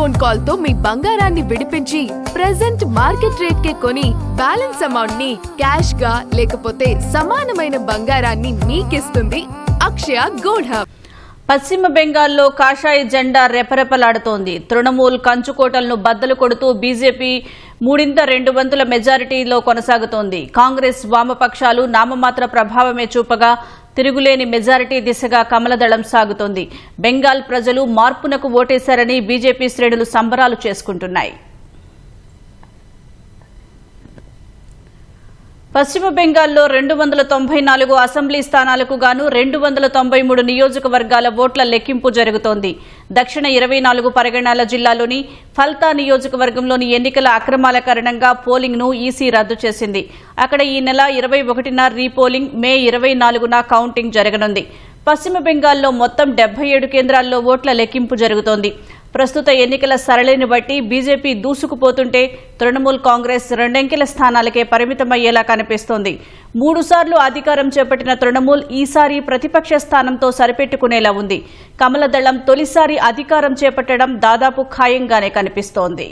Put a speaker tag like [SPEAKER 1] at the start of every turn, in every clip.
[SPEAKER 1] Phone call తో మీ బంగారాన్ని విడిపించి ప్రెజెంట్ మార్కెట్ రేట్ కే కొని బ్యాలెన్స్ అమౌంట్ ని క్యాష్ గా లేకపోతే సమానమైన బంగారాన్ని మీకిస్తుంది అక్షయ గోల్డ్ హబ్.
[SPEAKER 2] పశ్చిమ బెంగాల్లో కాషాయ జెండా రెపరెపలాడుతోంది. తృణమూల్ కంచుకోటలను బద్దలు కొడుతూ బీజేపీ 3/2 మెజారిటీలో కొనసాగుతోంది. కాంగ్రెస్ వామపక్షాలు నామమాత్ర ప్రభావమే చూపగా తిరుగులేని మెజారిటీ దిశగా కమలదళం సాగుతోంది. బెంగాల్ ప్రజలు మార్పునకు ఓటేశారని బీజేపీ శ్రేణులు సంబరాలు చేసుకుంటున్నాయి. పశ్చిమ బెంగాల్లో 294 అసెంబ్లీ స్థానాలకు గాను 293 నియోజకవర్గాల ఓట్ల లెక్కింపు జరుగుతోంది. దక్షిణ 24 పరగణాల జిల్లాలోని ఫల్తా నియోజకవర్గంలోని ఎన్నికల అక్రమాల కారణంగా పోలింగ్ ను ఈసీ రద్దు చేసింది. అక్కడ ఈ నెల 21న రీపోలింగ్, మే 24న కౌంటింగ్ జరగనుంది. పశ్చిమ బెంగాల్లో మొత్తం 77 కేంద్రాల్లో ఓట్ల లెక్కింపు జరుగుతోంది. ప్రస్తుత ఎన్నికల సరళిని బట్టి బీజేపీ దూసుకుపోతుంటే తృణమూల్ కాంగ్రెస్ 2 అంకెల స్థానాలకే పరిమితమయ్యేలా కనిపిస్తోంది. 3 సార్లు అధికారం చేపట్టిన తృణమూల్ ఈసారి ప్రతిపక్ష స్థానంతో సరిపెట్టుకునేలా ఉంది. కమలదళం తొలిసారి అధికారం చేపట్టడం దాదాపు ఖాయంగానే కనిపిస్తోంది.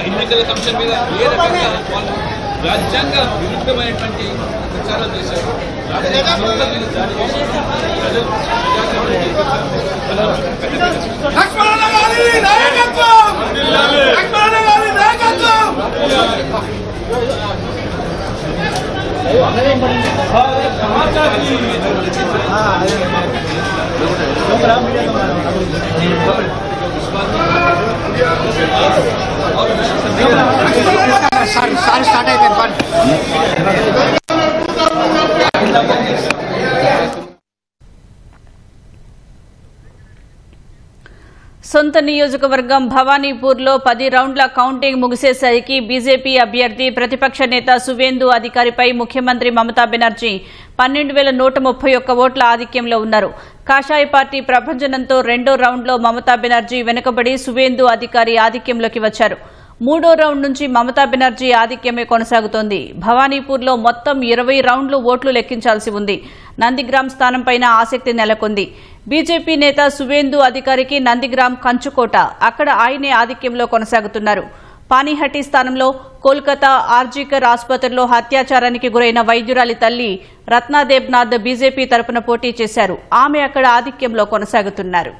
[SPEAKER 3] ఎన్నికల కమిషన్ మీద ఏ రకంగా వాళ్ళు రాజ్యాంగ విరుద్ధమైనటువంటి ప్రచారాలు చేశారు.
[SPEAKER 4] స్టార్ట్ అయితే
[SPEAKER 2] సొంత నియోజకవర్గం భవానీపూర్లో 10 రౌండ్ల కౌంటింగ్ ముగిసేసరికి బీజేపీ అభ్యర్థి ప్రతిపక్ష నేత సువేందు అధికారిపై ముఖ్యమంత్రి మమతా బెనర్జీ 12,131 ఓట్ల ఆధిక్యంలో ఉన్నారు. కాషాయ పార్టీ ప్రభంజనంతో 2వ రౌండ్లో మమతా బెనర్జీ వెనుకబడి సువేందు అధికారి ఆధిక్యంలోకి వచ్చారు. 3వ రౌండ్ నుంచి మమతా బెనర్జీ ఆధిక్యమే కొనసాగుతోంది. భవానీపూర్లో మొత్తం 20 రౌండ్లు ఓట్లు లెక్కించాల్సి ఉంది. నందిగ్రామ్ స్థానంపైన ఆసక్తి నెలకొంది. బీజేపీ నేత సువేందు అధికారికి నందిగ్రామ్ కంచుకోట, అక్కడ ఆయనే ఆధిక్యంలో కొనసాగుతున్నారు. పానీహట్టి స్థానంలో కోల్కతా ఆర్జీకర్ ఆసుపత్రిలో అత్యాచారానికి గురైన వైద్యురాలి తల్లి రత్నాదేబ్నాథ్ బీజేపీ తరపున పోటీ చేశారు. ఆమె అక్కడ ఆధిక్యంలో కొనసాగుతున్నారు.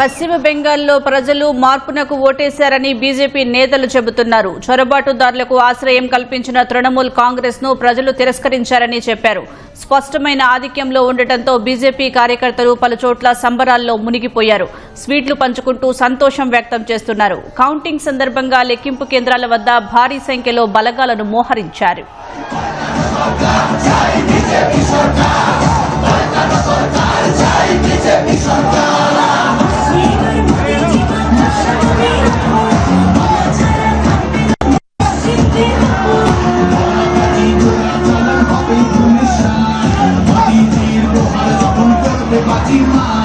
[SPEAKER 2] పశ్చిమ బెంగాల్లో ప్రజలు మార్పునకు ఓటేశారని బీజేపీ నేతలు చెబుతున్నారు. చొరబాటుదారులకు ఆశ్రయం కల్పించిన తృణమూల్ కాంగ్రెస్ ను ప్రజలు తిరస్కరించారని చెప్పారు. స్పష్టమైన ఆధిక్యంలో ఉండటంతో బీజేపీ కార్యకర్తలు పలుచోట్ల సంబరాల్లో మునిగిపోయారు. స్వీట్లు పంచుకుంటూ సంతోషం వ్యక్తం చేస్తున్నారు. కౌంటింగ్ సందర్భంగా లెక్కింపు కేంద్రాల వద్ద భారీ సంఖ్యలో బలగాలను మోహరించారు.
[SPEAKER 4] Fatima